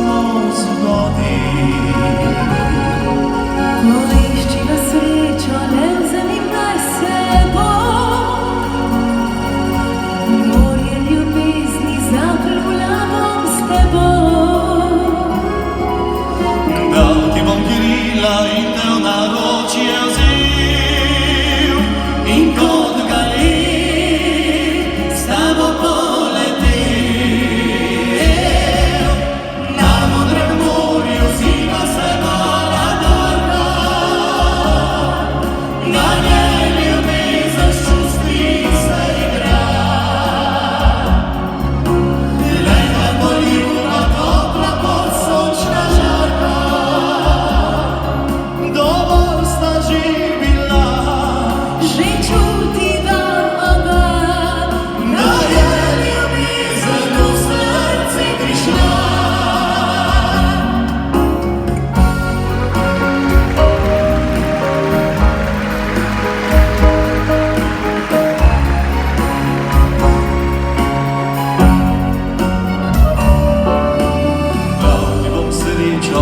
samo zgodi. Poiščiva srečo, ne vzemim naj sebo. Morje ljubezni zaplula bom s teboj. Dal ti bom krila in te v naročje vzel, in kot galeb s tabo poletel. Na modrem morju zima se mala darka, na njej ljubezen s čustvi se igra. Leta poljubna, topla pot, sončna žarka, dovolj sta že bila. Že čuti oba, Da je ljubezen v srce prišla. Dal ti bom srečo,